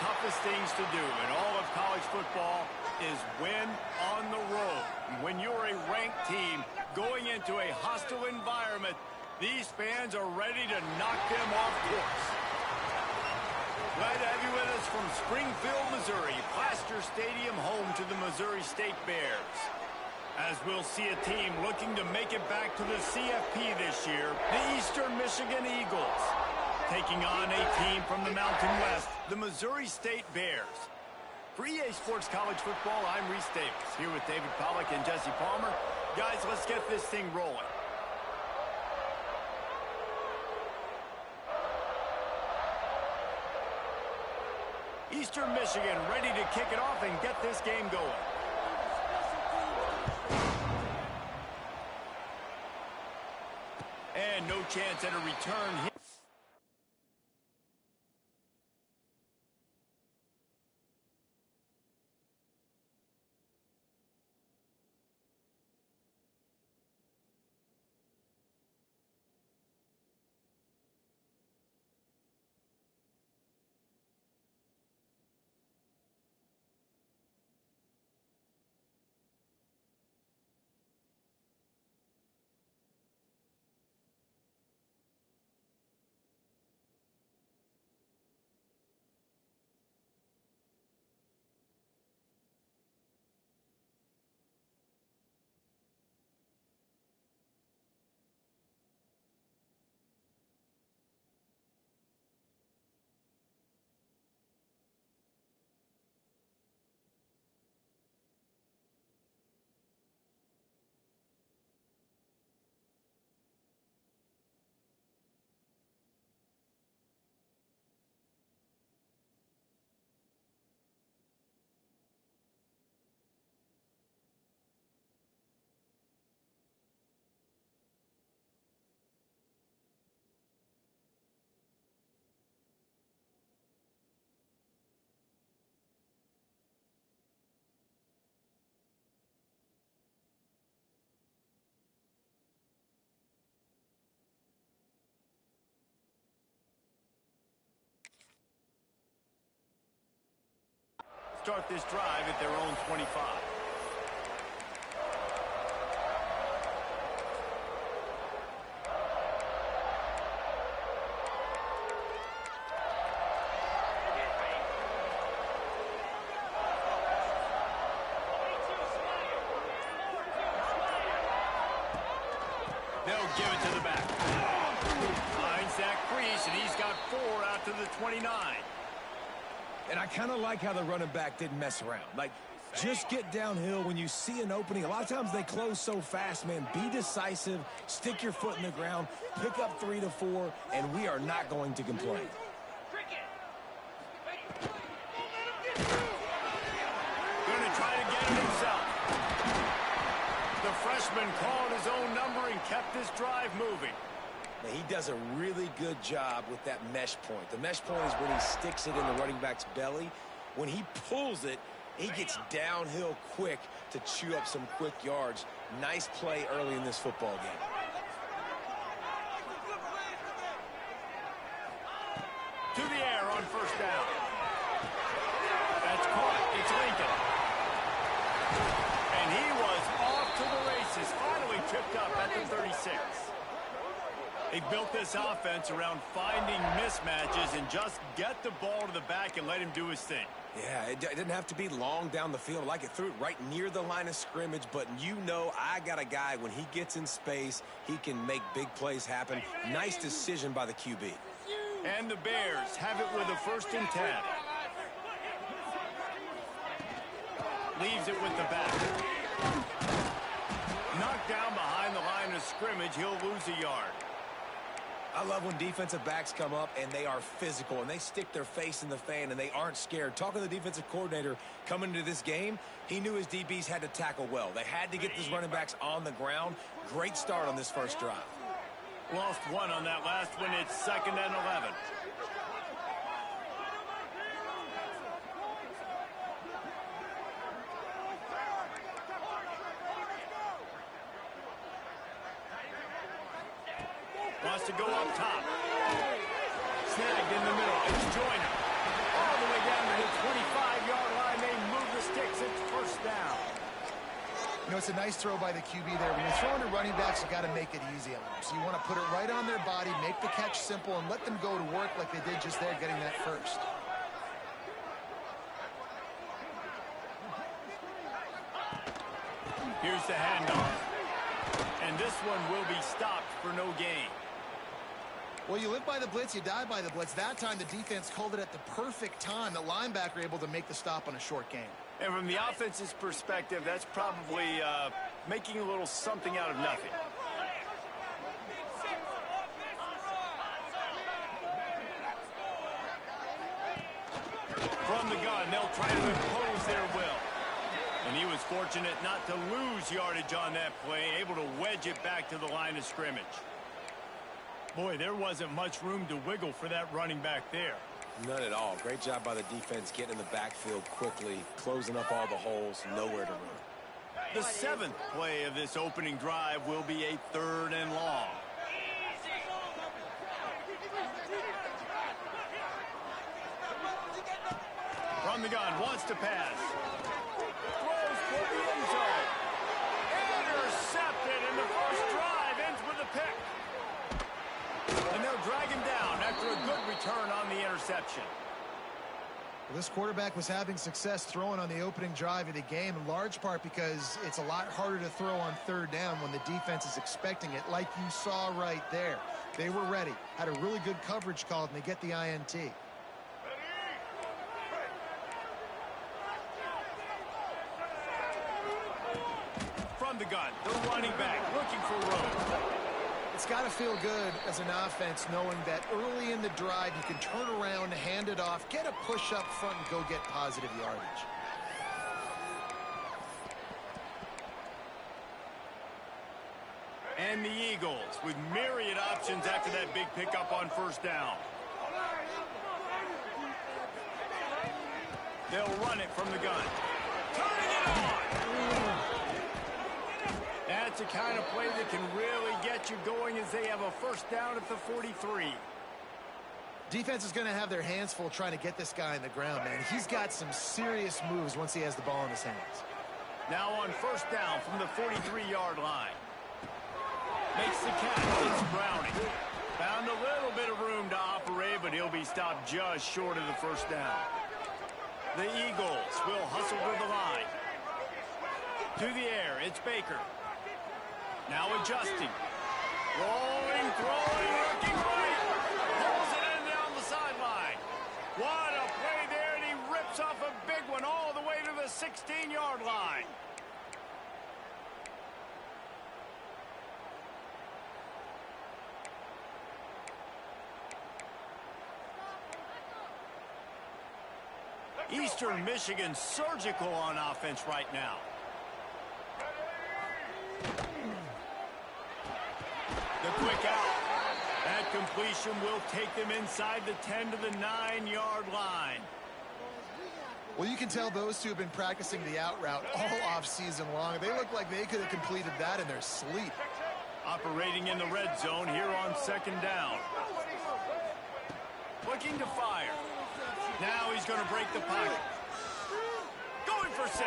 toughest things to do in all of college football is win on the road. When you're a ranked team going into a hostile environment, these fans are ready to knock them off course. Glad to have you with us from Springfield, Missouri, Plaster Stadium, home to the Missouri State Bears. As we'll see a team looking to make it back to the CFP this year, the Eastern Michigan Eagles. Taking on a team from the Mountain West, the Missouri State Bears. For EA Sports College Football, I'm Reese Davis, here with David Pollack and Jesse Palmer. Guys, let's get this thing rolling. Eastern Michigan ready to kick it off and get this game going. And no chance at a return here. Start this drive at their own 25. They'll give it to the back. Finds that crease, and he's got 4 out to the 29. And I kind of like how the running back didn't mess around. Like, just get downhill when you see an opening. A lot of times they close so fast, man. Be decisive, stick your foot in the ground, pick up 3 to 4, and we are not going to complain. Going to try to get it himself. The freshman called his own number and kept this drive moving. Now, he does a really good job with that mesh point. The mesh point is when he sticks it in the running back's belly. When he pulls it, he gets downhill quick to chew up some quick yards. Nice play early in this football game. To the air on first down. That's caught. It's Lincoln. And he was off to the races. Finally tripped up at the 36. They built this offense around finding mismatches and just get the ball to the back and let him do his thing. Yeah, it didn't have to be long down the field. Like it threw it right near the line of scrimmage, but you know I got a guy, when he gets in space, he can make big plays happen. Nice decision by the QB. And the Bears have it with a 1st and 10. Leaves it with the back. Knocked down behind the line of scrimmage, he'll lose a yard. I love when defensive backs come up and they are physical and they stick their face in the fan and they aren't scared. Talking to the defensive coordinator coming into this game, he knew his DBs had to tackle well. They had to get these running backs on the ground. Great start on this first drive. Lost 1 on that last one. It's 2nd and 11. Wants to go up top. Snagged in the middle. It's Joyner. All the way down to the 25-yard line. They move the sticks. It's first down. You know, it's a nice throw by the QB there. When you're throwing to running backs, you got to make it easy on them. So you want to put it right on their body, make the catch simple, and let them go to work like they did just there, getting that first. Here's the handoff. And this one will be stopped for no gain. Well, you live by the blitz, you die by the blitz. That time, the defense called it at the perfect time. The linebacker able to make the stop on a short gain. And from the offense's perspective, that's probably making a little something out of nothing. From the gun, they'll try to impose their will. And he was fortunate not to lose yardage on that play, able to wedge it back to the line of scrimmage. Boy, there wasn't much room to wiggle for that running back there. None at all. Great job by the defense getting in the backfield quickly, closing up all the holes, nowhere to run. The seventh play of this opening drive will be a 3rd and long. From the gun, wants to pass. Throws for the end zone. Intercepted, and the first drive ends with a pick. And they'll drag him down after a good return on the interception. Well, this quarterback was having success throwing on the opening drive of the game, in large part because it's a lot harder to throw on 3rd down when the defense is expecting it, like you saw right there. They were ready, had a really good coverage called, and they get the INT. From the gun, the running back looking for room. It's got to feel good as an offense knowing that early in the drive you can turn around, hand it off, get a push up front, and go get positive yardage. And the Eagles with myriad options after that big pickup on 1st down. They'll run it from the gun. Turning it on! That's a kind of play that can really get you going as they have a 1st down at the 43. Defense is going to have their hands full trying to get this guy on the ground, man. He's got some serious moves once he has the ball in his hands. Now on 1st down from the 43-yard line. Makes the catch. It's Browning. Found a little bit of room to operate, but he'll be stopped just short of the 1st down. The Eagles will hustle to the line. To the air, it's Baker. Now adjusting. Rolling, throwing, looking right. Pulls it in down the sideline. What a play there, and he rips off a big one all the way to the 16-yard line. Eastern Michigan surgical on offense right now. The quick out. That completion will take them inside the 10 to the 9-yard line. Well, you can tell those two have been practicing the out route all off season long. They look like they could have completed that in their sleep. Operating in the red zone here on 2nd down. Looking to fire. Now he's going to break the pocket. Going for 6.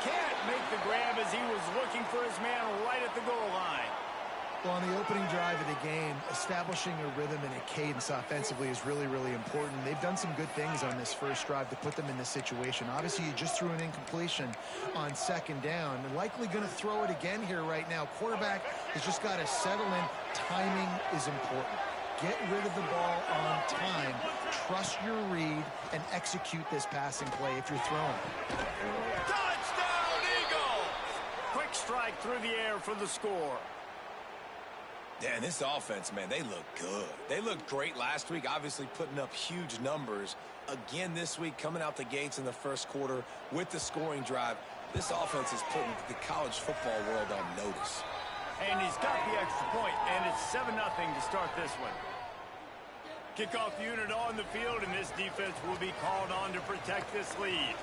Can't make the grab as he was looking for his man right at the goal line. Well, on the opening drive of the game, establishing a rhythm and a cadence offensively is really, really important. They've done some good things on this first drive to put them in this situation. Obviously, you just threw an incompletion on 2nd down. And likely going to throw it again here right now. Quarterback has just got to settle in. Timing is important. Get rid of the ball on time. Trust your read and execute this passing play if you're throwing. Touchdown, Eagles! Quick strike through the air for the score. Dan, this offense, man, they look good. They looked great last week, obviously putting up huge numbers. Again this week, coming out the gates in the 1st quarter with the scoring drive. This offense is putting the college football world on notice. And he's got the extra point, and it's 7-0 to start this one. Kickoff unit on the field, and this defense will be called on to protect this lead.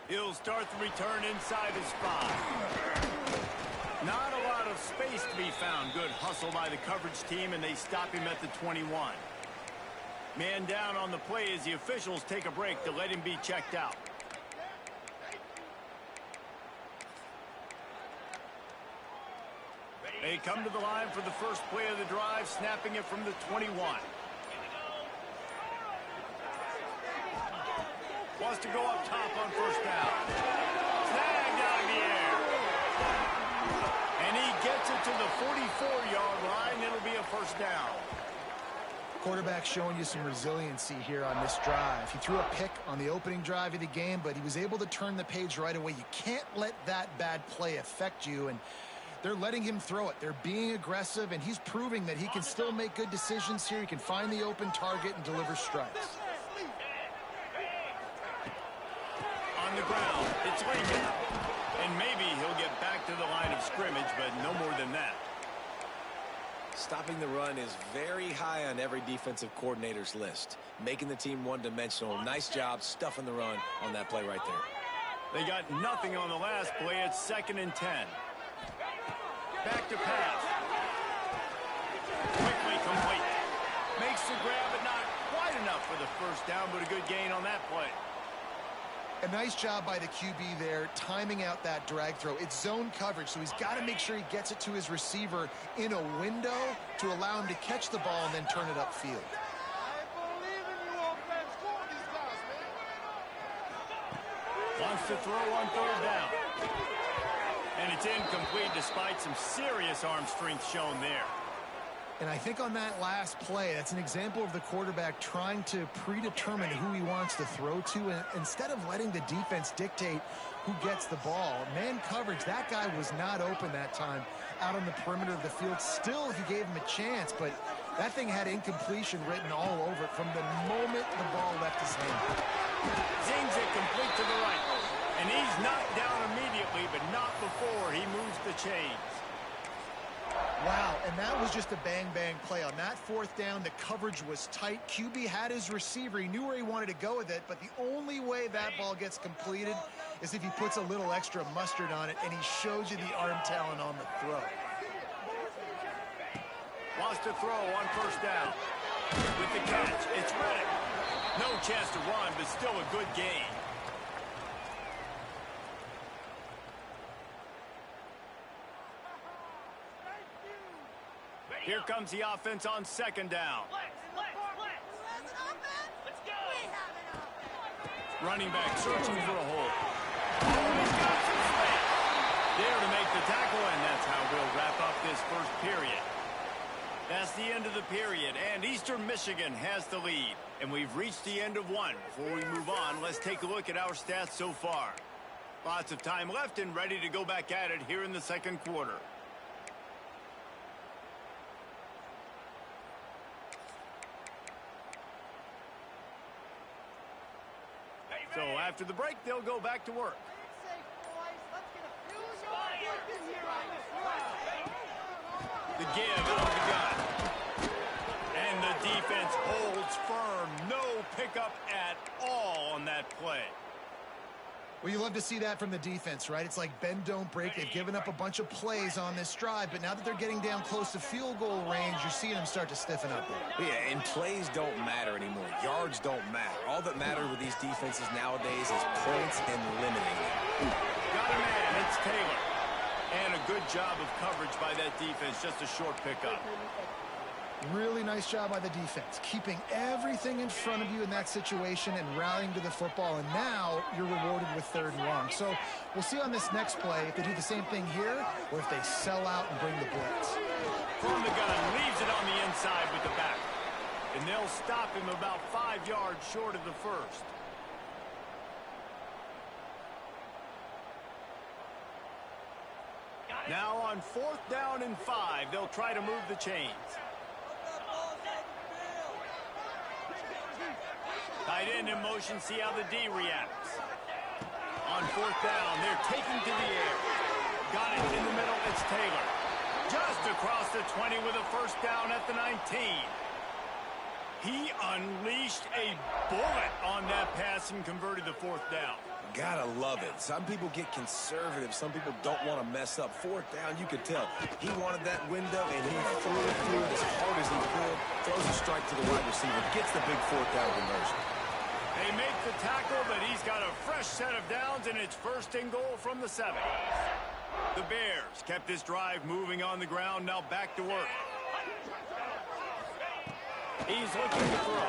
He'll start the return inside his 5. Not a lot of space to be found. Good hustle by the coverage team, and they stop him at the 21. Man down on the play as the officials take a break to let him be checked out. They come to the line for the first play of the drive, snapping it from the 21. Wants to go up top on first down. Snagged out of the air. And he gets it to the 44-yard line. It'll be a first down. Quarterback showing you some resiliency here on this drive. He threw a pick on the opening drive of the game, but he was able to turn the page right away. You can't let that bad play affect you, and they're letting him throw it. They're being aggressive, and he's proving that he can still make good decisions here. He can find the open target and deliver strikes. On the ground, it's Lincoln. And maybe he'll get back to the line of scrimmage, but no more than that. Stopping the run is very high on every defensive coordinator's list. Making the team one-dimensional. Nice job stuffing the run on that play right there. They got nothing on the last play. It's 2nd and 10. Back to pass. Quickly complete. Makes the grab, but not quite enough for the first down, but a good gain on that play. A nice job by the QB there, timing out that drag throw. It's zone coverage, so he's got to make sure he gets it to his receiver in a window to allow him to catch the ball and then turn it upfield. Wants to throw on 3rd down. And it's incomplete despite some serious arm strength shown there. And I think on that last play, that's an example of the quarterback trying to predetermine who he wants to throw to, and instead of letting the defense dictate who gets the ball. Man coverage, that guy was not open that time out on the perimeter of the field. Still, he gave him a chance, but that thing had incompletion written all over it from the moment the ball left his hand. Zings it complete to the right. And he's knocked down immediately, but not before he moves the chains. Wow, and that was just a bang-bang play. On that 4th down, the coverage was tight. QB had his receiver. He knew where he wanted to go with it, but the only way that ball gets completed is if he puts a little extra mustard on it, and he shows you the arm talent on the throw. Wants to throw on 1st down. With the catch, it's Reddick. No chance to run, but still a good gain. Here comes the offense on 2nd down. Running back searching for a hole. He's got some space. There to make the tackle, and that's how we'll wrap up this first period. That's the end of the period, and Eastern Michigan has the lead. And we've reached the end of one. Before we move on, let's take a look at our stats so far. Lots of time left and ready to go back at it here in the 2nd quarter. So after the break, they'll go back to work. The give out of the gun. And the defense holds firm. No pickup at all on that play. Well, you love to see that from the defense, right? It's like bend, don't break. They've given up a bunch of plays on this drive, but now that they're getting down close to field goal range, you're seeing them start to stiffen up there. Yeah, and plays don't matter anymore. Yards don't matter. All that matters with these defenses nowadays is points and limiting them. Got a man. It's Taylor. And a good job of coverage by that defense. Just a short pickup. Really nice job by the defense, keeping everything in front of you in that situation and rallying to the football, and now you're rewarded with 3rd and long. So we'll see on this next play if they do the same thing here or if they sell out and bring the blitz. From the gun, leaves it on the inside with the back. And they'll stop him about 5 yards short of the first. Now on 4th down and 5, they'll try to move the chains. Tight end in motion, see how the D reacts. On 4th down, they're taking to the air. Got it in the middle, it's Taylor. Just across the 20 with a first down at the 19. He unleashed a bullet on that pass and converted the fourth down. Gotta love it. Some people get conservative. Some people don't want to mess up. Fourth down, you could tell. He wanted that window, and he threw it as hard as he could. Throws a strike to the wide receiver. Gets the big fourth down conversion. They make the tackle, but he's got a fresh set of downs, and it's first and goal from the 7. The Bears kept this drive moving on the ground. Now back to work. He's looking to throw.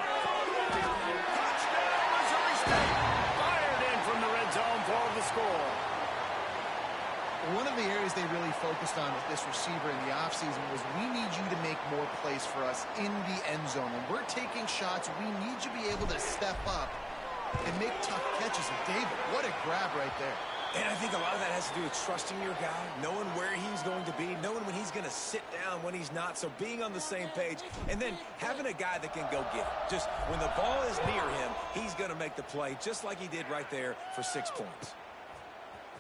Touchdown, Missouri State. Fired in from the red zone for the score. One of the areas they really focused on with this receiver in the offseason was we need you to make more plays for us in the end zone. When we're taking shots, we need you to be able to step up and make tough catches. And David, what a grab right there. And I think a lot of that has to do with trusting your guy, knowing where he's going to be, knowing when he's going to sit down, when he's not. So being on the same page, and then having a guy that can go get it. Just when the ball is near him, he's going to make the play, just like he did right there for 6 points.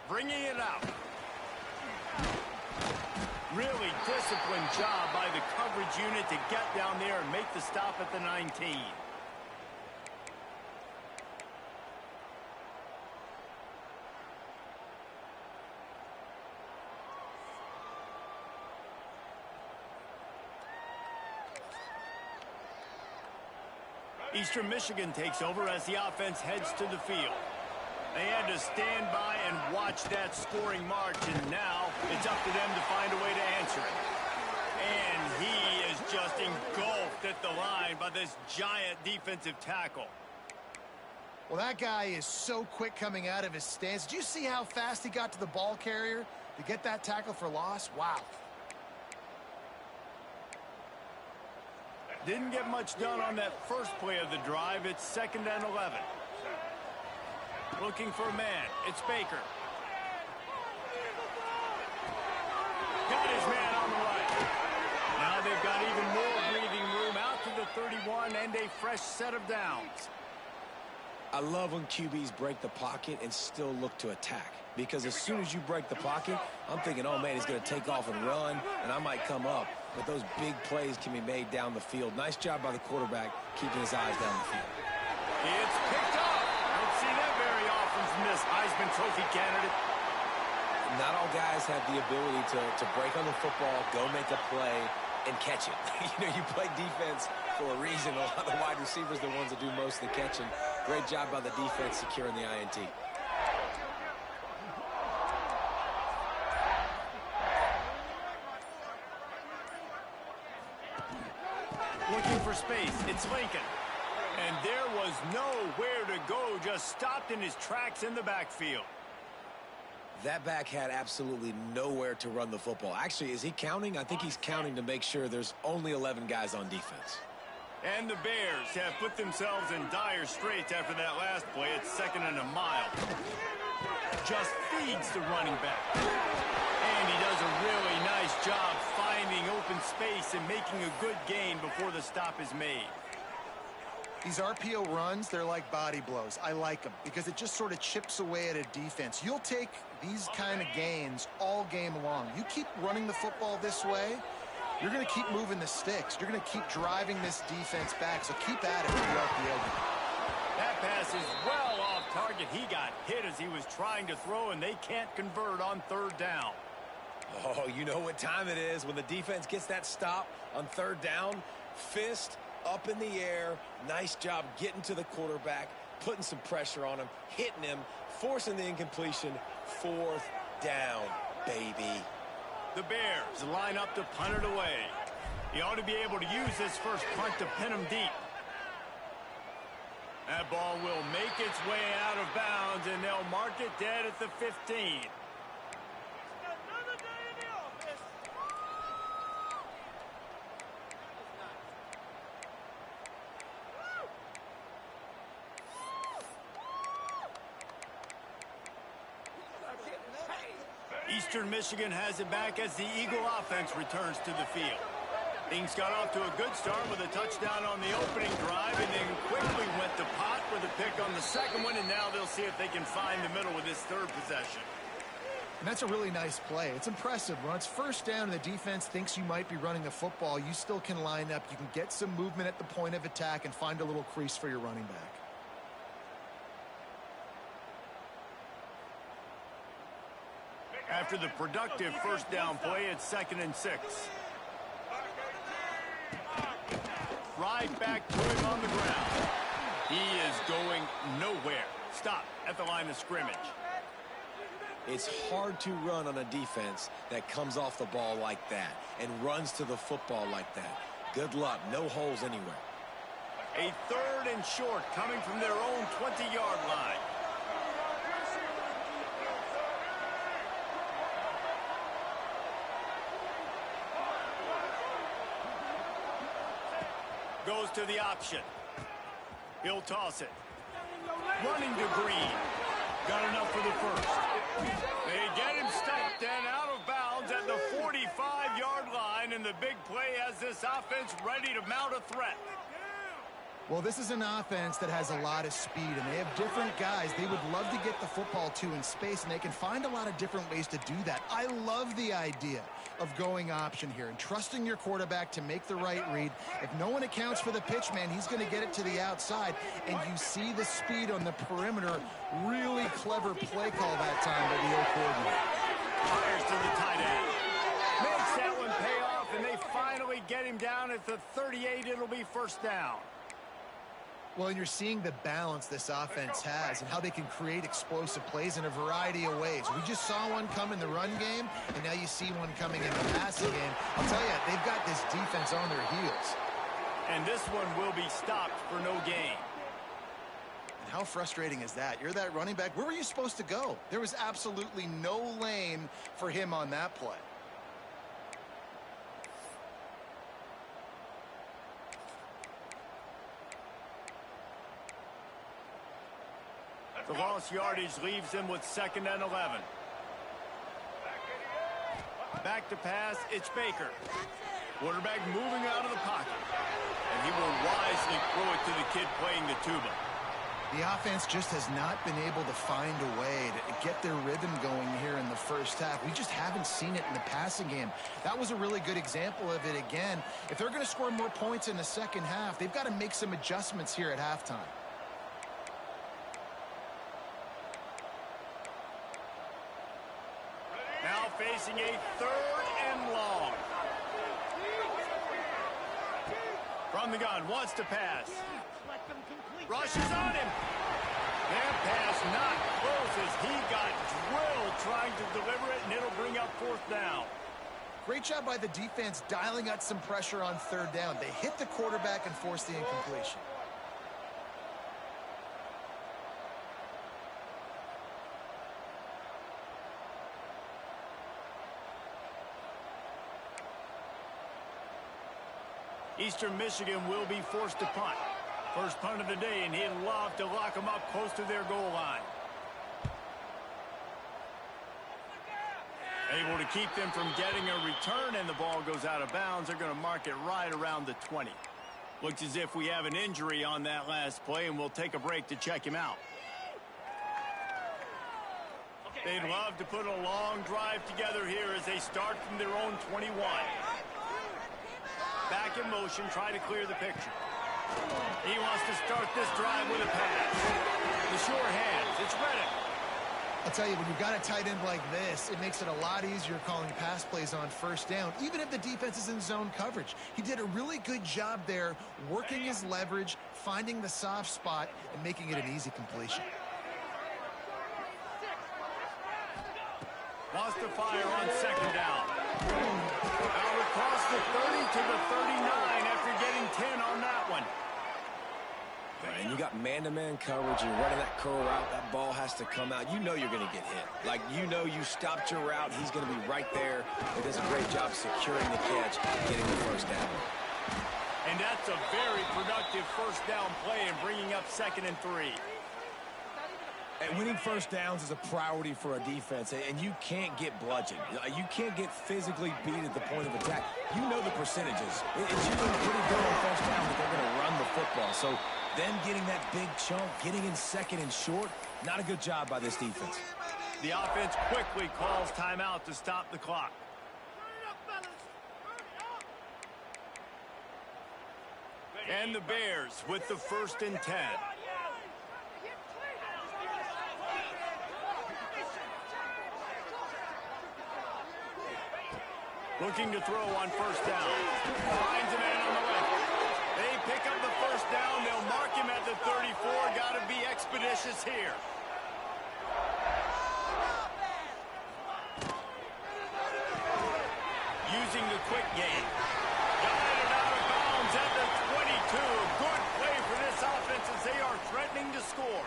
Bringing it out. Really disciplined job by the coverage unit to get down there and make the stop at the 19. Eastern Michigan takes over as the offense heads to the field. They had to stand by and watch that scoring march, and now it's up to them to find a way to answer it. And he is just engulfed at the line by this giant defensive tackle. Well, that guy is so quick coming out of his stance. Did you see how fast he got to the ball carrier to get that tackle for loss? Wow. Didn't get much done on that first play of the drive. It's 2nd and 11. Looking for a man. It's Baker. Got his man on the right. Now they've got even more breathing room out to the 31 and a fresh set of downs. I love when QBs break the pocket and still look to attack. Because as soon as you break the pocket, I'm thinking, oh, man, he's going to take off and run, and I might come up. But those big plays can be made down the field. Nice job by the quarterback keeping his eyes down the field. It's picked up. Don't see that very often from this Heisman Trophy candidate. Not all guys have the ability to break on the football, go make a play, and catch it. You play defense for a reason. A lot of the wide receivers are the ones that do most of the catching. Great job by the defense securing the INT. Looking for space. It's Lincoln. And there was nowhere to go. Just stopped in his tracks in the backfield. That back had absolutely nowhere to run the football. Actually, is he counting? I think he's counting to make sure there's only 11 guys on defense. And the Bears have put themselves in dire straits after that last play. It's 2nd and a mile. Just feeds the running back. And he does a really nice job finding open space and making a good gain before the stop is made. These RPO runs, they're like body blows. I like them because it just sort of chips away at a defense. You'll take these kind of gains all game long. You keep running the football this way, you're going to keep moving the sticks. You're going to keep driving this defense back, so keep at it with the RPO. That pass is well off target. He got hit as he was trying to throw, and they can't convert on 3rd down. Oh, you know what time it is when the defense gets that stop on 3rd down. Fist up in the air. Nice job getting to the quarterback, putting some pressure on him, hitting him, forcing the incompletion. 4th down, baby. The Bears line up to punt it away. He ought to be able to use this first punt to pin him deep. That ball will make its way out of bounds, and they'll mark it dead at the 15. Eastern Michigan has it back as the Eagle offense returns to the field. Things got off to a good start with a touchdown on the opening drive and then quickly went to pot with a pick on the second one, and now they'll see if they can find the middle with this 3rd possession. And that's a really nice play. It's impressive. When it's first down and the defense thinks you might be running the football, you still can line up. You can get some movement at the point of attack and find a little crease for your running back. After the productive first down play, it's 2nd and 6. Right back to him on the ground. He is going nowhere. Stop at the line of scrimmage. It's hard to run on a defense that comes off the ball like that and runs to the football like that. Good luck. No holes anywhere. A 3rd and short coming from their own 20-yard line. Goes to the option. He'll toss it. Running to Green. Got enough for the first. They get him stopped and out of bounds at the 45-yard line, and the big play has this offense ready to mount a threat. Well, this is an offense that has a lot of speed, and they have different guys they would love to get the football to in space, and they can find a lot of different ways to do that. I love the idea of going option here and trusting your quarterback to make the right read. If no one accounts for the pitch, man, he's going to get it to the outside, and you see the speed on the perimeter. Really clever play call that time by the O-coordinator. Fires to the tight end. Makes that one pay off, and they finally get him down at the 38. It'll be first down. Well, and you're seeing the balance this offense has and how they can create explosive plays in a variety of ways. We just saw one come in the run game, and now you see one coming in the passing game. I'll tell you, they've got this defense on their heels. And this one will be stopped for no gain. And how frustrating is that? You're that running back. Where were you supposed to go? There was absolutely no lane for him on that play. The lost yardage leaves him with 2nd and 11. Back to pass, it's Baker. Quarterback moving out of the pocket. And he will wisely throw it to the kid playing the tuba. The offense just has not been able to find a way to get their rhythm going here in the first half. We just haven't seen it in the passing game. That was a really good example of it again. If they're going to score more points in the second half, they've got to make some adjustments here at halftime. Now facing a 3rd and long. From the gun, wants to pass. Rushes on him. That pass not close as he got drilled trying to deliver it, and it'll bring up 4th down. Great job by the defense dialing out some pressure on 3rd down. They hit the quarterback and forced the incompletion. Eastern Michigan will be forced to punt. First punt of the day, and he'd love to lock them up close to their goal line. Able to keep them from getting a return, and the ball goes out of bounds. They're going to mark it right around the 20. Looks as if we have an injury on that last play, and we'll take a break to check him out. They'd love to put a long drive together here as they start from their own 21. Back in motion, try to clear the picture. He wants to start this drive with a pass. The sure hands, it's Reddick. I'll tell you, when you've got a tight end like this, it makes it a lot easier calling pass plays on first down, even if the defense is in zone coverage. He did a really good job there, working his leverage, finding the soft spot, and making it an easy completion. Wants to fire on 2nd down. Out across the 30 to the 39 after getting 10 on that one. And you got man-to-man coverage, you're running that curl route, that ball has to come out. You know you're going to get hit. Like, you know you stopped your route, he's going to be right there. He does a great job securing the catch, getting the first down. And that's a very productive first down play and bringing up 2nd and 3. And winning first downs is a priority for a defense, and you can't get bludgeoned. You can't get physically beat at the point of attack. You know the percentages. It's usually pretty good on first down that they're going to run the football. So then getting that big chunk, getting in 2nd and short, not a good job by this defense. The offense quickly calls timeout to stop the clock. And the Bears with the 1st and 10. Looking to throw on 1st down. Finds a man on the left. They pick up the 1st down. They'll mark him at the 34. Got to be expeditious here. Using the quick game. Got it out of bounds at the 22. Good play for this offense as they are threatening to score.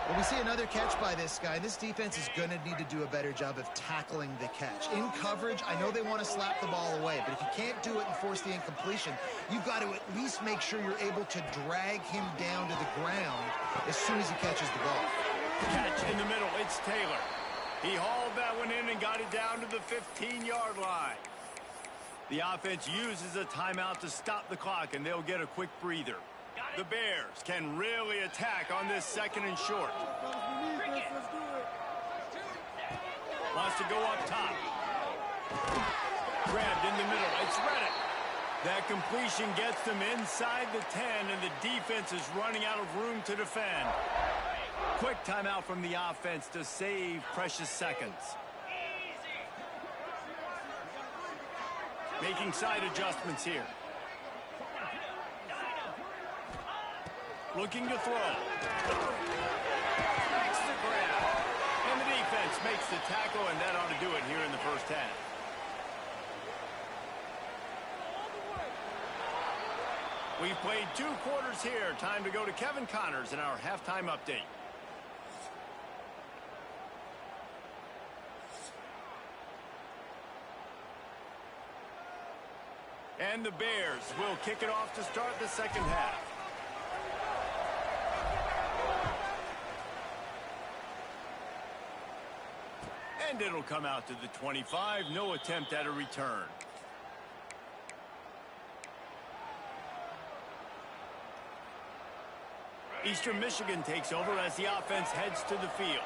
Well, we see another catch by this guy. This defense is going to need to do a better job of tackling the catch. In coverage, I know they want to slap the ball away, but if you can't do it and force the incompletion, you've got to at least make sure you're able to drag him down to the ground as soon as he catches the ball. Catch in the middle. It's Taylor. He hauled that one in and got it down to the 15-yard line. The offense uses a timeout to stop the clock, and they'll get a quick breather. The Bears can really attack on this 2nd and short. Wants to go up top. Grabbed in the middle. It's Reddick. That completion gets them inside the 10, and the defense is running out of room to defend. Quick timeout from the offense to save precious seconds. Making side adjustments here. Looking to throw. Makes the grab. And the defense makes the tackle, and that ought to do it here in the 1st half. We've played 2 quarters here. Time to go to Kevin Connors in our halftime update. And the Bears will kick it off to start the 2nd half. And it'll come out to the 25. No attempt at a return. Eastern Michigan takes over as the offense heads to the field.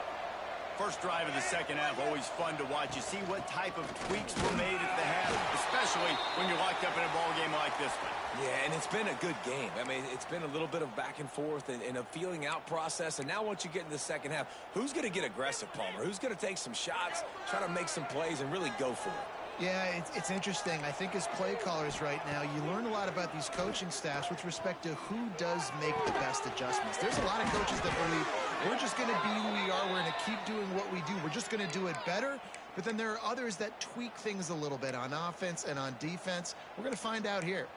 First drive of the 2nd half, always fun to watch. You see what type of tweaks were made at the half, especially when you're locked up in a ball game like this one. Yeah, and it's been a good game. I mean, it's been a little bit of back and forth and a feeling out process. And now once you get in the 2nd half, who's going to get aggressive, Palmer? Who's going to take some shots, try to make some plays, and really go for it? Yeah, it's interesting. I think as play callers right now, you learn a lot about these coaching staffs with respect to who does make the best adjustments. There's a lot of coaches that believe we're just going to be who we are. We're going to keep doing what we do. We're just going to do it better. But then there are others that tweak things a little bit on offense and on defense. We're going to find out here.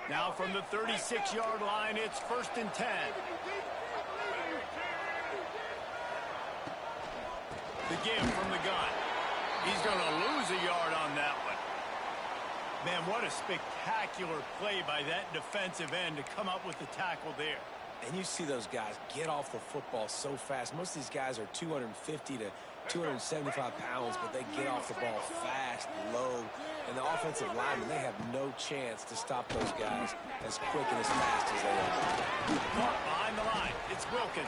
Now from the 36-yard line, it's 1st and 10. The give from the gun. He's going to lose a yard on that one. Man, what a spectacular play by that defensive end to come up with the tackle there. And you see those guys get off the football so fast. Most of these guys are 250 to 275 pounds, but they get off the ball fast, low. And the offensive linemen, they have no chance to stop those guys as quick and as fast as they are. Caught behind the line. It's Wilkins.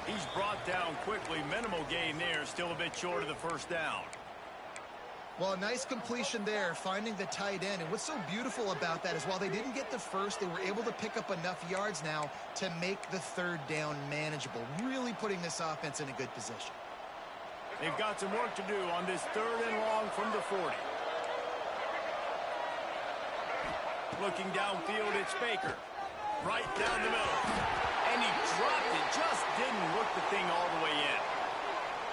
He's brought down quickly. Minimal gain there. Still a bit short of the 1st down. Well, a nice completion there, finding the tight end. And what's so beautiful about that is while they didn't get the 1st, they were able to pick up enough yards now to make the 3rd down manageable, really putting this offense in a good position. They've got some work to do on this 3rd and long from the 40. Looking downfield, it's Baker. Right down the middle. And he dropped it. Just didn't work the thing all the way in.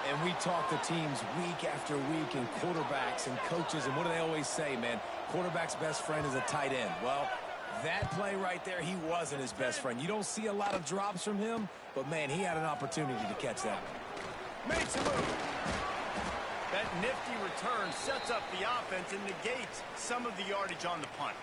And we talk to teams week after week and quarterbacks and coaches, and what do they always say, man? Quarterback's best friend is a tight end. Well, that play right there, he wasn't his best friend. You don't see a lot of drops from him, but, man, he had an opportunity to catch that one. Makes a move. That nifty return sets up the offense and negates some of the yardage on the punt.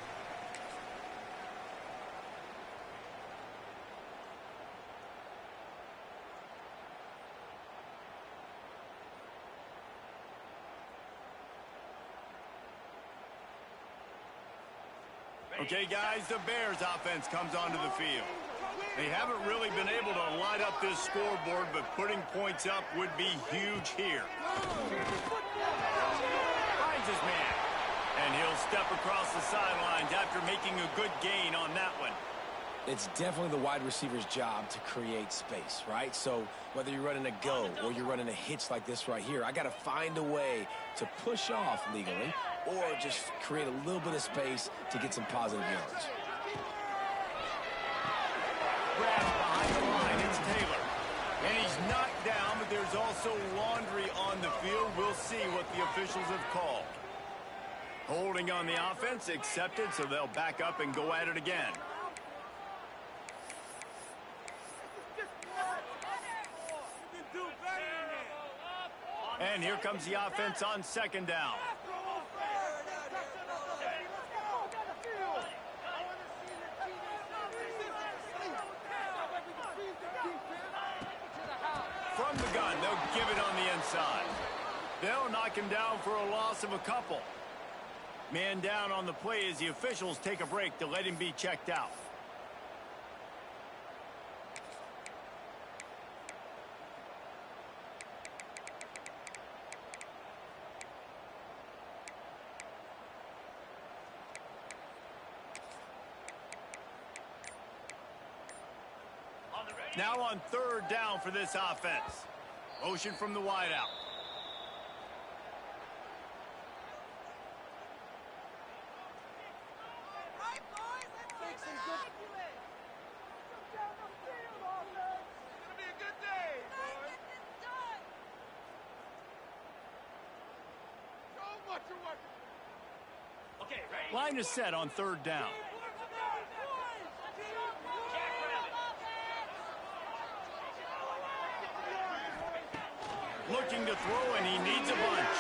Okay, guys, the Bears offense comes onto the field. They haven't really been able to light up this scoreboard, but putting points up would be huge here. Finds his man. And he'll step across the sidelines after making a good gain on that one. It's definitely the wide receiver's job to create space, right? So whether you're running a go or you're running a hitch like this right here, I got to find a way to push off legally or just create a little bit of space to get some positive yards. Grabs behind the line, it's Taylor. And he's knocked down, but there's also laundry on the field. We'll see what the officials have called. Holding on the offense, accepted, so they'll back up and go at it again. And here comes the offense on second down. From the gun, they'll give it on the inside. They'll knock him down for a loss of a couple. Man down on the play as the officials take a break to let him be checked out. Now on third down for this offense. Motion from the wideout. Line is set on third down. Looking to throw, and he needs a bunch.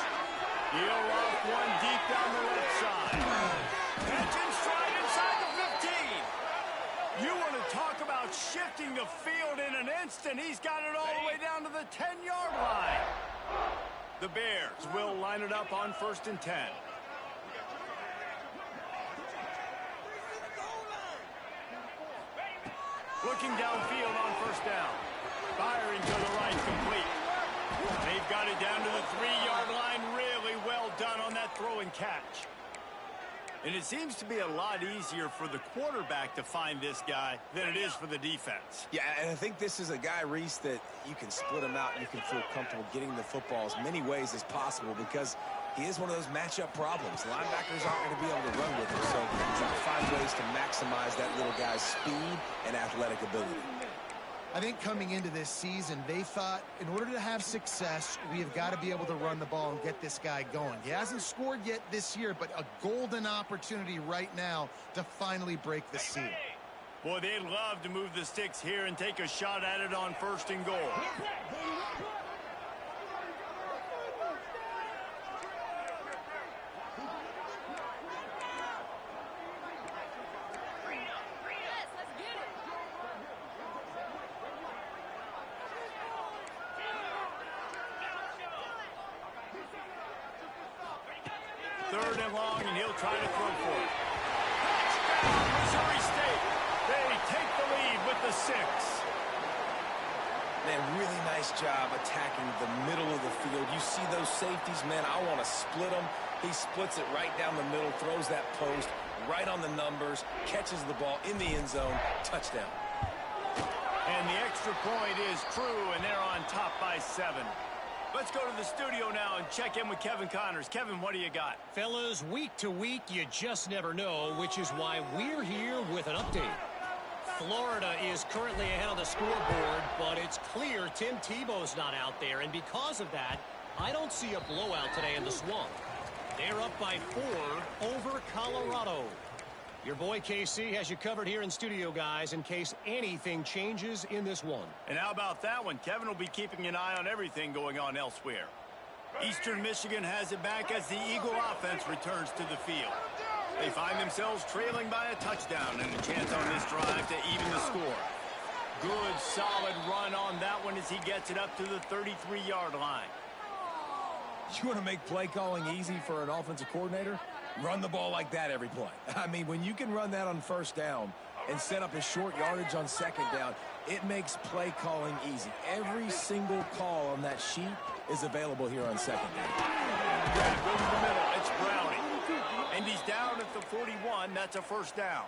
He'll off one deep down the left side. Catch and stride inside the 15. You want to talk about shifting the field in an instant. He's got it all the way down to the 10-yard line. The Bears will line it up on 1st and 10. Looking downfield on 1st down. Firing to the right, complete. They've got it down to the 3-yard line. Really well done on that throw and catch. And it seems to be a lot easier for the quarterback to find this guy than it is for the defense. Yeah, and I think this is a guy, Reese, that you can split him out and you can feel comfortable getting the football as many ways as possible because he is one of those matchup problems. Linebackers aren't going to be able to run with him, so he's got to find ways to maximize that little guy's speed and athletic ability. I think coming into this season, they thought in order to have success, we have got to be able to run the ball and get this guy going. He hasn't scored yet this year, but a golden opportunity right now to finally break the seal. Boy, they'd love to move the sticks here and take a shot at it on 1st and goal. Third and long, and he'll try to throw for it. Touchdown, Missouri State. They take the lead with the 6. Man, really nice job attacking the middle of the field. You see those safeties, man, I want to split them. He splits it right down the middle, throws that post right on the numbers, catches the ball in the end zone, touchdown. And the extra point is true, and they're on top by 7. Let's go to the studio now and check in with Kevin Connors. Kevin, what do you got? Fellas, week to week, you just never know, which is why we're here with an update. Florida is currently ahead on the scoreboard, but it's clear Tim Tebow's not out there, and because of that, I don't see a blowout today in the Swamp. They're up by 4 over Colorado. Your boy KC has you covered here in studio, guys, in case anything changes in this one. And how about that one? Kevin will be keeping an eye on everything going on elsewhere. Eastern Michigan has it back as the Eagle offense returns to the field. They find themselves trailing by a touchdown and a chance on this drive to even the score. Good, solid run on that one as he gets it up to the 33-yard line. You want to make play calling easy for an offensive coordinator? Run the ball like that every play. I mean, when you can run that on first down and set up a short yardage on second down, it makes play calling easy. Every single call on that sheet is available here on second down. Yeah, go to the middle. It's Browning. And he's down at the 41. That's a first down.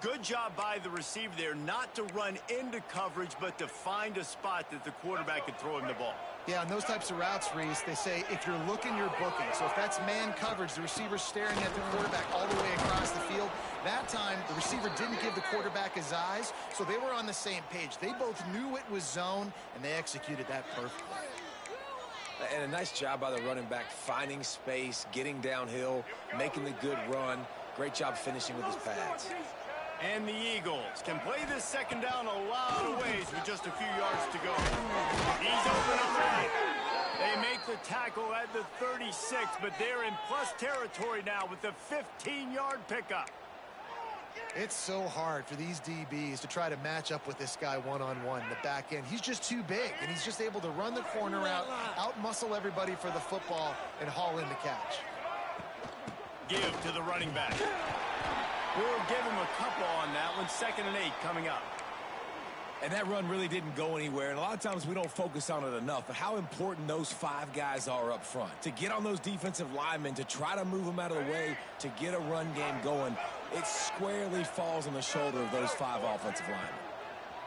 Good job by the receiver there not to run into coverage, but to find a spot that the quarterback could throw him the ball. Yeah, on those types of routes, Reese, they say if you're looking, you're booking. So if that's man coverage, the receiver's staring at the quarterback all the way across the field. That time, the receiver didn't give the quarterback his eyes, so they were on the same page. They both knew it was zone, and they executed that perfectly. And a nice job by the running back, finding space, getting downhill, making the good run. Great job finishing with his pads. And the Eagles can play this second down a lot of ways with just a few yards to go. He's open up right. They make the tackle at the 36, but they're in plus territory now with the 15-yard pickup. It's so hard for these DBs to try to match up with this guy one-on-one in the back end. He's just too big, and he's just able to run the corner out-muscle everybody for the football, and haul in the catch. Give to the running back. We'll give him a couple on that one. 2nd and 8 coming up. And that run really didn't go anywhere, and a lot of times we don't focus on it enough, but how important those 5 guys are up front. To get on those defensive linemen, to try to move them out of the way, to get a run game going, it squarely falls on the shoulder of those 5 offensive linemen.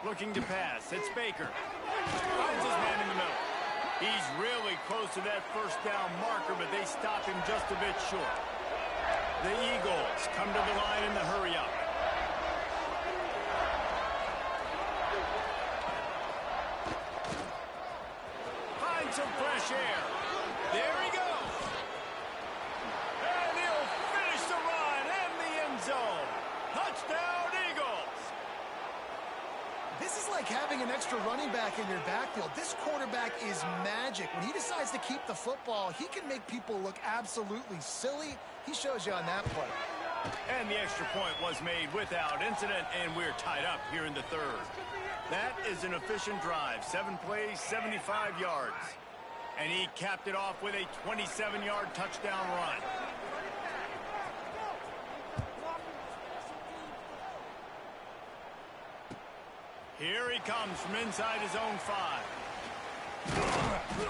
Looking to pass. It's Baker. Finds his man in the middle. He's really close to that first down marker, but they stop him just a bit short. The Eagles come to the line in the hurry-up. Find some fresh air. There he goes. And he'll finish the run in the end zone. Touchdown, Eagles. This is like having an extra running back in your backfield. This quarterback is magic. When he decides to keep the football, he can make people look absolutely silly. He shows you on that play. And the extra point was made without incident, and we're tied up here in the 3rd. That is an efficient drive. 7 plays, 75 yards. And he capped it off with a 27-yard touchdown run. Here he comes from inside his own 5.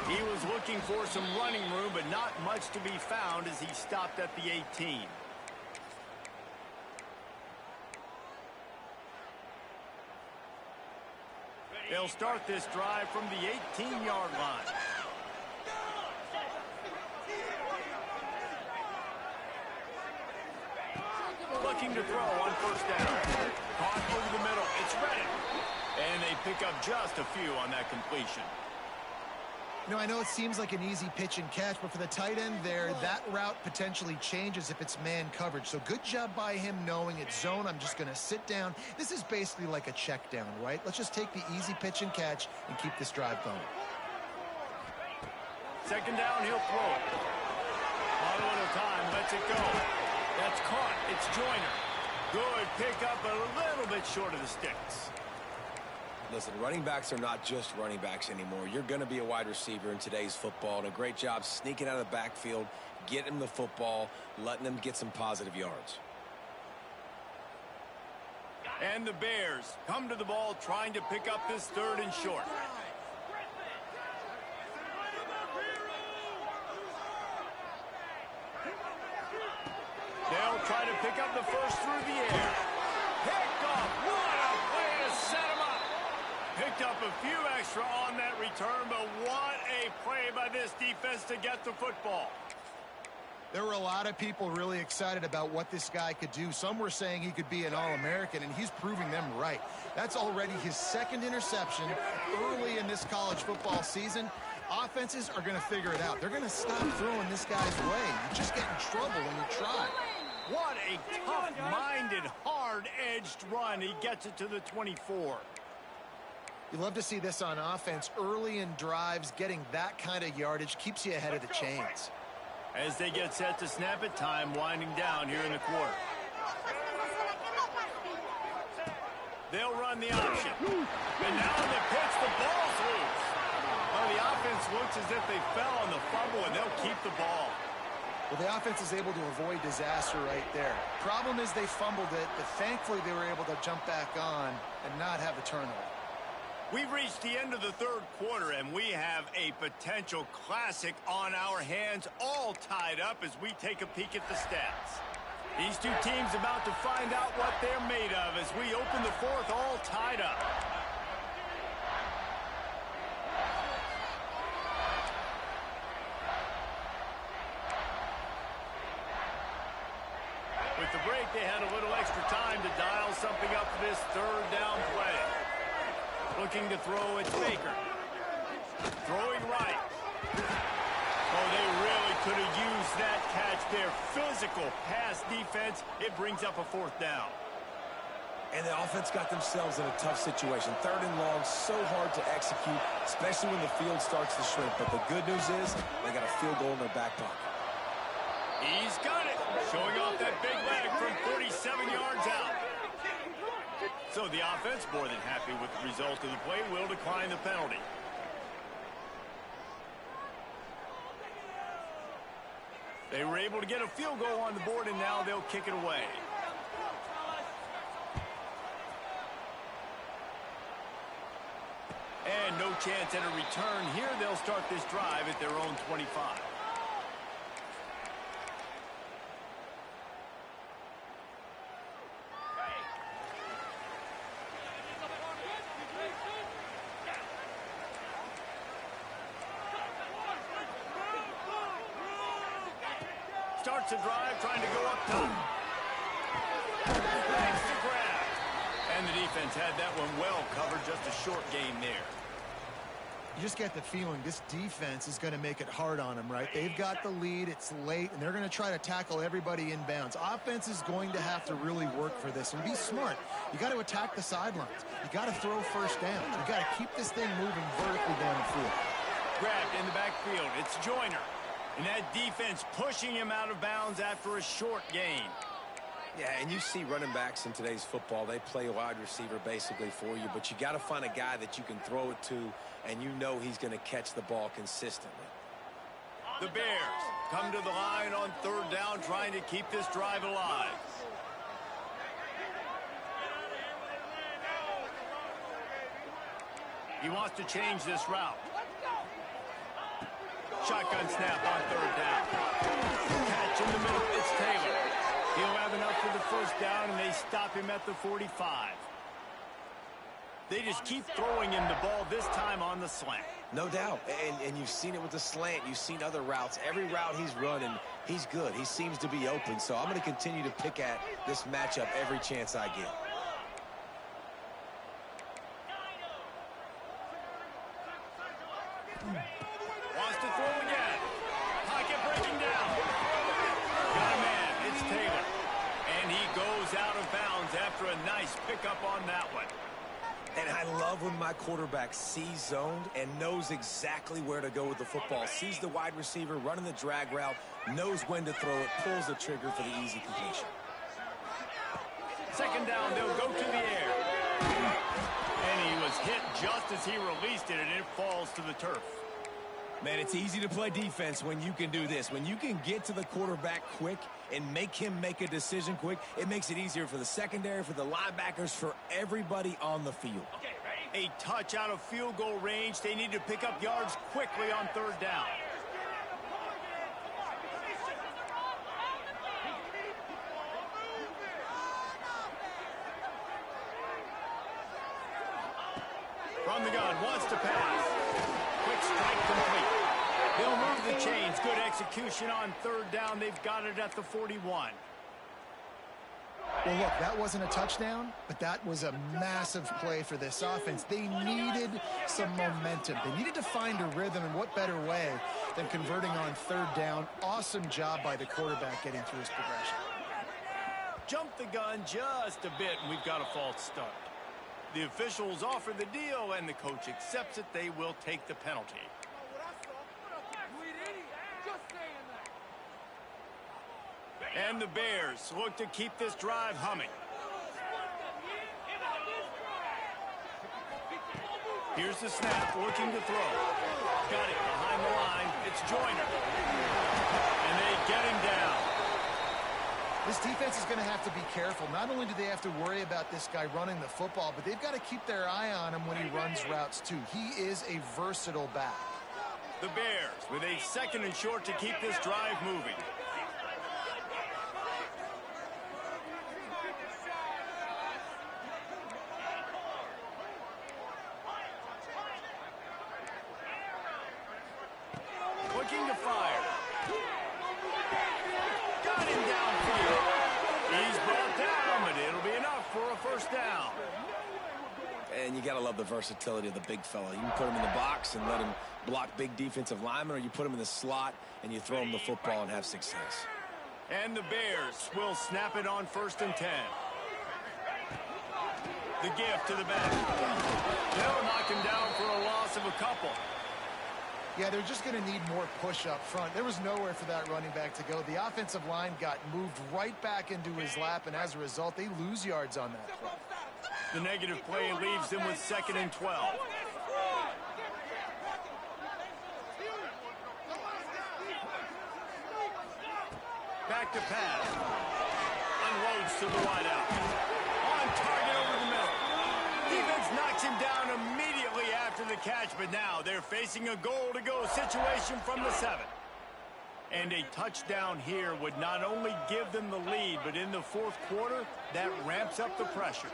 He was looking for some running room, but not much to be found as he stopped at the 18. They'll start this drive from the 18-yard line. Looking to throw on first down. Caught over the middle. It's Reddick. And they pick up just a few on that completion. You know, I know it seems like an easy pitch and catch, but for the tight end there, that route potentially changes if it's man coverage. So good job by him knowing it's zone. I'm just going to sit down. This is basically like a check down, right? Let's just take the easy pitch and catch and keep this drive going. 2nd down, he'll throw it. Auto at a time, lets it go. That's caught. It's Joyner. Good pickup, but a little bit short of the sticks. Listen, running backs are not just running backs anymore. You're going to be a wide receiver in today's football, and a great job sneaking out of the backfield, getting them the football, letting them get some positive yards. And the Bears come to the ball trying to pick up this 3rd and short. They'll try to pick up the first through the air. Picked off. What a way to set him up. Picked up a few extra on that return, but what a play by this defense to get the football. There were a lot of people really excited about what this guy could do. Some were saying he could be an All-American, and he's proving them right. That's already his 2nd interception early in this college football season. Offenses are going to figure it out. They're going to stop throwing this guy's way. You just get in trouble when you try. What a tough-minded, hard-edged run. He gets it to the 24. You love to see this on offense. Early in drives, getting that kind of yardage keeps you ahead of the chains. As they get set to snap it, time winding down here in the quarter. They'll run the option. And now in the pitch, the ball's loose. Well, the offense looks as if they fell on the fumble, and they'll keep the ball. Well, the offense is able to avoid disaster right there. Problem is they fumbled it, but thankfully they were able to jump back on and not have a turnover. We've reached the end of the third quarter, and we have a potential classic on our hands, all tied up as we take a peek at the stats. These two teams about to find out what they're made of as we open the fourth, all tied up. With the break, they had a little extra time to dial something up for this third down play. Looking to throw, it's Baker. Throwing right. Oh, they really could have used that catch there. Physical pass defense. It brings up a fourth down. And the offense got themselves in a tough situation. Third and long, so hard to execute, especially when the field starts to shrink. But the good news is they got a field goal in their back pocket. He's got it. Showing off that big leg from 47 yards out. So the offense, more than happy with the result of the play, will decline the penalty. They were able to get a field goal on the board, and now they'll kick it away. And no chance at a return here. They'll start this drive at their own 25. Starts a drive, trying to go up top. Thanks to grab. And the defense had that one well covered. Just a short gain there. You just get the feeling this defense is going to make it hard on them, right? They've got the lead. It's late, and they're going to try to tackle everybody inbounds. Offense is going to have to really work for this and be smart. You got to attack the sidelines. You got to throw first downs. You got to keep this thing moving vertically down the field. Grabbed in the backfield. It's Joyner. And that defense pushing him out of bounds after a short gain. Yeah, and you see running backs in today's football, they play a wide receiver basically for you, but you got to find a guy that you can throw it to, and you know he's going to catch the ball consistently. The Bears come to the line on third down, trying to keep this drive alive. He wants to change this route. Shotgun snap on third down. Catch in the middle. It's Taylor. He'll have enough for the first down, and they stop him at the 45. They just keep throwing him the ball, this time on the slant. No doubt. And you've seen it with the slant. You've seen other routes. Every route he's running, he's good. He seems to be open. So I'm going to continue to pick at this matchup every chance I get. Wants to throw again. Pocket breaking down. Got a man. It's Taylor. And he goes out of bounds after a nice pickup on that one. And I love when my quarterback sees zoned and knows exactly where to go with the football. Sees the wide receiver running the drag route, knows when to throw it, pulls the trigger for the easy completion. Second down, they'll go to the air. And he was hit just as he released it, and it falls to the turf. Man, it's easy to play defense when you can do this. When you can get to the quarterback quick and make him make a decision quick, it makes it easier for the secondary, for the linebackers, for everybody on the field. Okay, ready? A touch out of field goal range. They need to pick up yards quickly on third down. From the gun, wants to pass. Quick strike complete. They'll move the chains. Good execution on third down. They've got it at the 41. Well, look, that wasn't a touchdown, but that was a massive play for this offense. They needed some momentum. They needed to find a rhythm, and what better way than converting on third down. Awesome job by the quarterback getting through his progression. Jump the gun just a bit, and we've got a false start. The officials offer the deal, and the coach accepts it. They will take the penalty. And the Bears look to keep this drive humming. Here's the snap, looking to throw. Got it behind the line. It's Joyner. And they get him down. This defense is going to have to be careful. Not only do they have to worry about this guy running the football, but they've got to keep their eye on him when he runs routes too. He is a versatile back. The Bears with a 2nd and short to keep this drive moving. Looking to fire. Got him downfield. He's brought down, but it'll be enough for a first down. And you got to love the versatility of the big fella. You can put him in the box and let him block big defensive linemen, or you put him in the slot and you throw him the football and have success. And the Bears will snap it on 1st and 10. The gift to the back. They'll knock him down for a loss of a couple. Yeah, they're just going to need more push up front. There was nowhere for that running back to go. The offensive line got moved right back into his lap, and as a result, they lose yards on that play. The negative play leaves them with 2nd and 12. Back to pass. Unloads to the wideout. On target over the middle. Defense knocks him down immediately after the catch, but now they're facing a goal-to-go situation from the 7. And a touchdown here would not only give them the lead, but in the 4th quarter, that ramps up the pressure.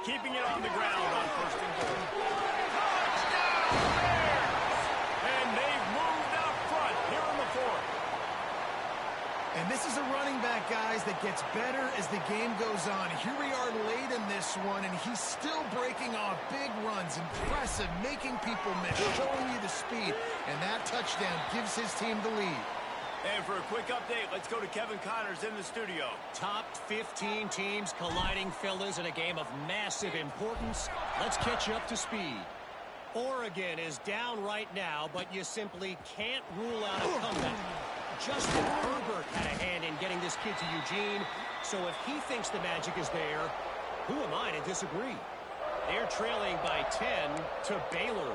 Keeping it on the ground on 1st and goal. Touchdown Bears! And they've moved out front here in the 4th. And this is a running back, guys, that gets better as the game goes on. Here we are late in this one, and he's still breaking off big runs. Impressive, making people miss, showing you the speed. And that touchdown gives his team the lead. And for a quick update, let's go to Kevin Connors in the studio. Top 15 teams colliding, fellas, in a game of massive importance. Let's catch you up to speed. Oregon is down right now, but you simply can't rule out a comeback. Justin Herbert had a hand in getting this kid to Eugene, so if he thinks the magic is there, who am I to disagree? They're trailing by 10 to Baylor.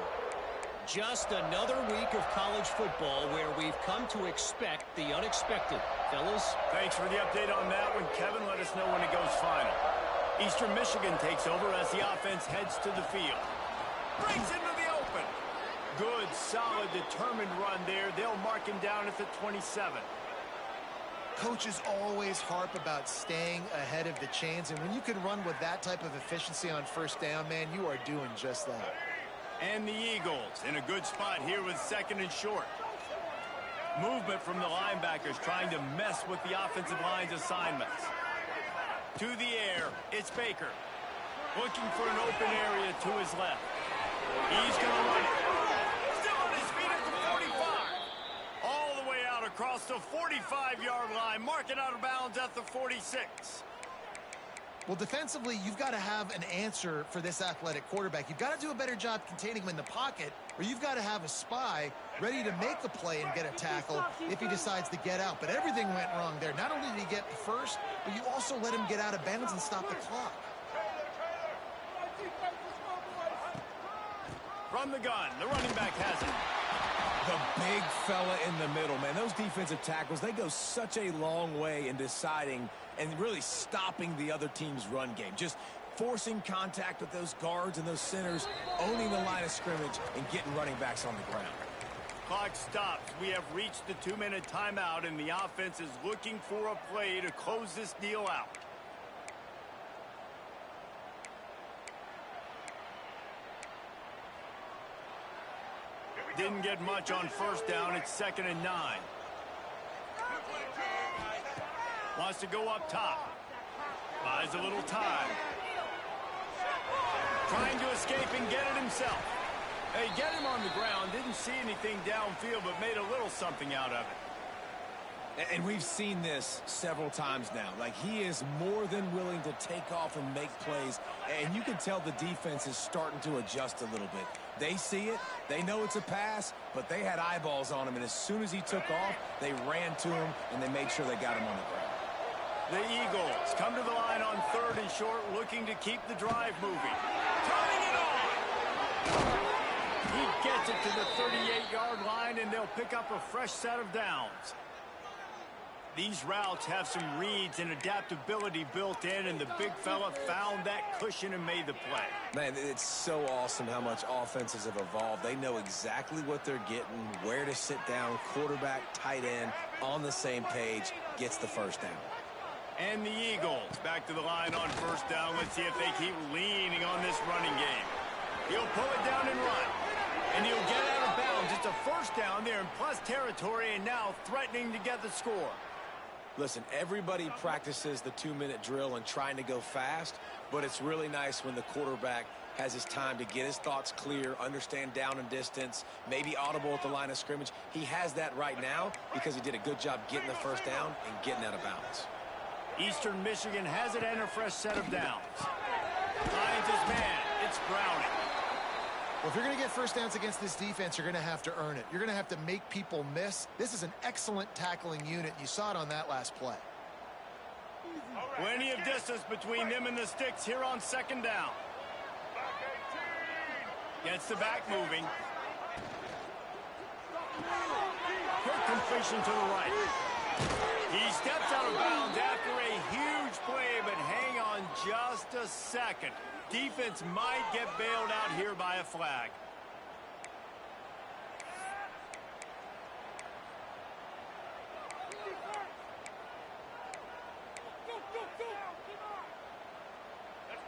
Just another week of college football where we've come to expect the unexpected. Fellas? Thanks for the update on that one, Kevin. Let us know when it goes final. Eastern Michigan takes over as the offense heads to the field. Breaks into the open. Good, solid, determined run there. They'll mark him down at the 27. Coaches always harp about staying ahead of the chains, and when you can run with that type of efficiency on 1st down, man, you are doing just that. And the Eagles in a good spot here with 2nd and short. Movement from the linebackers trying to mess with the offensive line's assignments. To the air, it's Baker. Looking for an open area to his left. He's going to run it. Still on his feet at the 45. All the way out across the 45-yard line. Marking out of bounds at the 46. Well, defensively, you've got to have an answer for this athletic quarterback. You've got to do a better job containing him in the pocket, or you've got to have a spy ready to make the play and get a tackle if he decides to get out. But everything went wrong there. Not only did he get the first, but you also let him get out of bounds and stop the clock. From the gun, the running back has it. The big fella in the middle, man. Those defensive tackles, they go such a long way in deciding and really stopping the other team's run game. Just forcing contact with those guards and those centers, owning the line of scrimmage, and getting running backs on the ground. Clock stops. We have reached the 2-minute timeout, and the offense is looking for a play to close this deal out. Didn't get much on 1st down. It's 2nd and 9. Wants to go up top. Buys a little time. Trying to escape and get it himself. Hey, get him on the ground. Didn't see anything downfield, but made a little something out of it. And we've seen this several times now. Like, he is more than willing to take off and make plays. And you can tell the defense is starting to adjust a little bit. They see it. They know it's a pass, but they had eyeballs on him. And as soon as he took off, they ran to him, and they made sure they got him on the ground. The Eagles come to the line on 3rd and short, looking to keep the drive moving. Turning it on! He gets it to the 38-yard line, and they'll pick up a fresh set of downs. These routes have some reads and adaptability built in, and the big fella found that cushion and made the play. Man, it's so awesome how much offenses have evolved. They know exactly what they're getting, where to sit down, quarterback, tight end, on the same page, gets the first down. And the Eagles back to the line on 1st down. Let's see if they keep leaning on this running game. He'll pull it down and run. And he'll get out of bounds. It's a 1st down there in plus territory, and now threatening to get the score. Listen, everybody practices the 2-minute drill and trying to go fast, but it's really nice when the quarterback has his time to get his thoughts clear, understand down and distance, maybe audible at the line of scrimmage. He has that right now because he did a good job getting the 1st down and getting out of bounds. Eastern Michigan has it and a fresh set of downs. Finds his man. It's Browning. Well, if you're going to get 1st downs against this defense, you're going to have to earn it. You're going to have to make people miss. This is an excellent tackling unit. You saw it on that last play. Plenty of distance between them and the sticks here on 2nd down. Gets the back moving. Quick completion to the right. He steps out of bounds after a huge play, but hang on just a second. Defense might get bailed out here by a flag.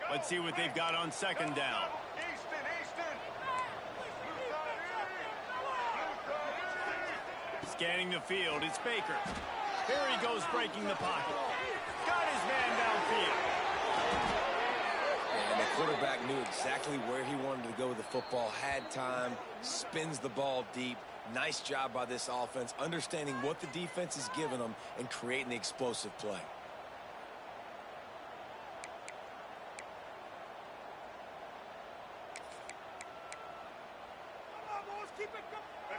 Let's see what they've got on 2nd down. Scanning the field, it's Baker. Here he goes breaking the pocket. Got his man downfield. And the quarterback knew exactly where he wanted to go with the football, had time, spins the ball deep. Nice job by this offense, understanding what the defense is giving them and creating the explosive play.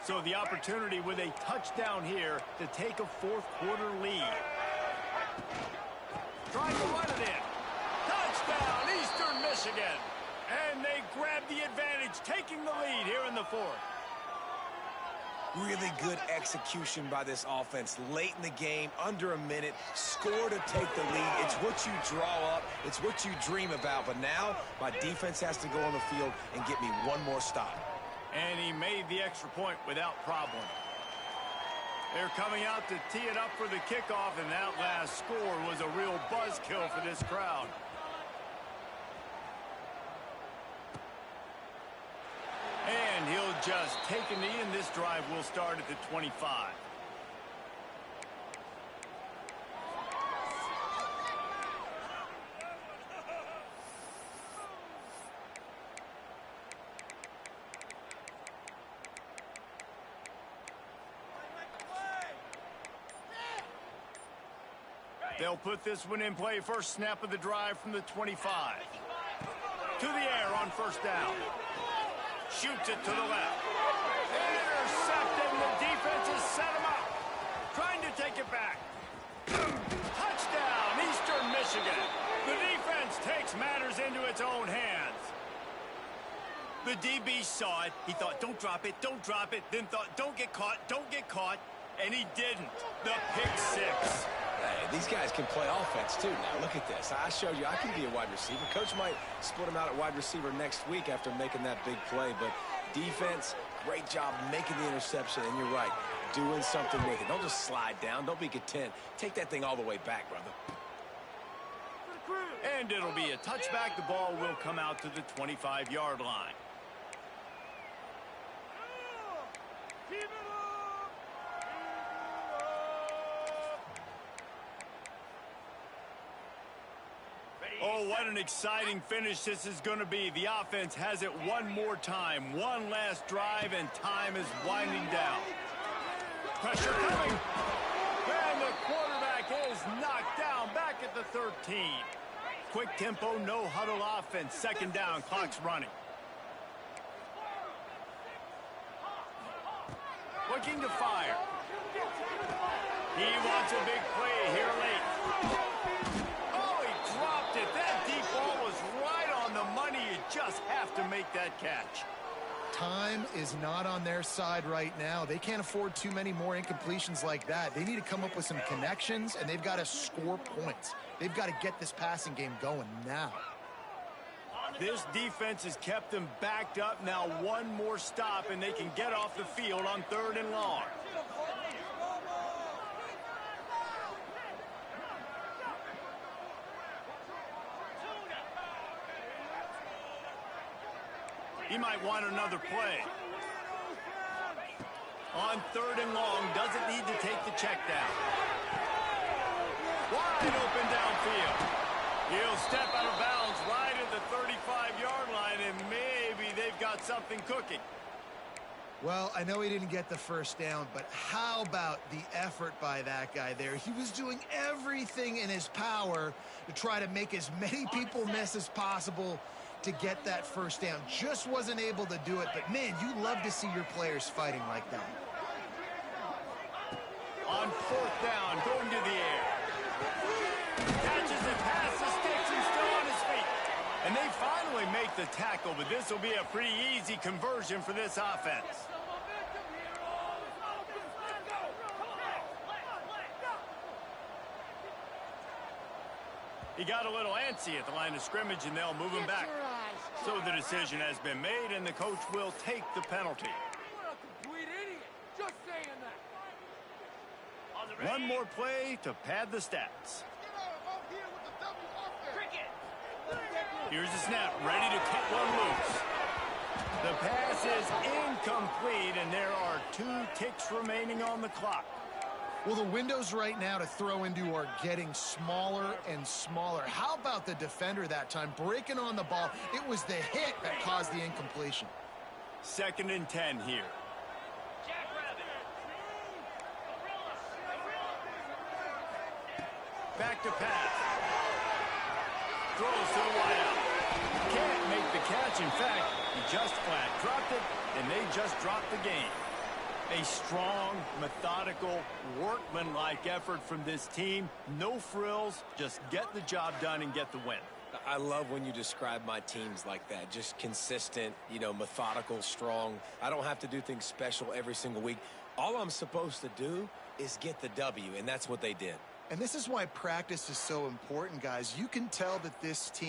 So the opportunity with a touchdown here to take a 4th quarter lead. Trying to run it in. Touchdown, Eastern Michigan. And they grab the advantage, taking the lead here in the 4th. Really good execution by this offense. Late in the game, under a minute, score to take the lead. It's what you draw up. It's what you dream about. But now, my defense has to go on the field and get me one more stop. And he made the extra point without problem. They're coming out to tee it up for the kickoff, and that last score was a real buzzkill for this crowd. And he'll just take a knee, and this drive will start at the 25. They'll put this one in play. First snap of the drive from the 25. To the air on 1st down. Shoots it to the left. Intercepted. The defense has set him up. Trying to take it back. Touchdown, Eastern Michigan. The defense takes matters into its own hands. The DB saw it. He thought, don't drop it, don't drop it. Then thought, don't get caught, don't get caught. And he didn't. The pick 6. Hey, these guys can play offense, too. Now, look at this. I showed you I can be a wide receiver. Coach might split him out at wide receiver next week after making that big play. But defense, great job making the interception. And you're right, doing something with it. Don't just slide down. Don't be content. Take that thing all the way back, brother. And it'll be a touchback. The ball will come out to the 25-yard line. Oh, what an exciting finish this is going to be. The offense has it one more time. One last drive, and time is winding down. Pressure coming. And the quarterback is knocked down back at the 13. Quick tempo, no huddle offense. 2nd down, clock's running. Looking to fire. He wants a big play here late. Oh, he dropped it. That deep ball was right on the money. You just have to make that catch. Time is not on their side right now. They can't afford too many more incompletions like that. They need to come up with some connections, and they've got to score points. They've got to get this passing game going now. This defense has kept them backed up. Now one more stop, and they can get off the field on 3rd and long. He might want another play. On 3rd and long, doesn't need to take the check down. Wide open downfield. He'll step out of bounds right at the 35-yard line, and maybe they've got something cooking. Well, I know he didn't get the first down, but how about the effort by that guy there? He was doing everything in his power to try to make as many people miss as possible to get that first down. Just wasn't able to do it, but man, you love to see your players fighting like that. On 4th down, going to the air. Catches it past the sticks and still on his feet. And they finally make the tackle, but this will be a pretty easy conversion for this offense. He got a little antsy at the line of scrimmage, and they'll move him back. So the decision has been made, and the coach will take the penalty. One more play to pad the stats. Here's the snap, ready to cut one loose. The pass is incomplete, and there are 2 ticks remaining on the clock. Well, the windows right now to throw into are getting smaller and smaller. How about the defender that time breaking on the ball? It was the hit that caused the incompletion. 2nd and 10 here. Back to pass. Throws to the wideout. Can't make the catch. In fact, he just flat dropped it, and they just dropped the game. A strong, methodical, workmanlike effort from this team. No frills, just get the job done and get the win. I love when you describe my teams like that. Just consistent, methodical, strong. I don't have to do things special every single week. All I'm supposed to do is get the W, and that's what they did. And this is why practice is so important, guys. You can tell that this team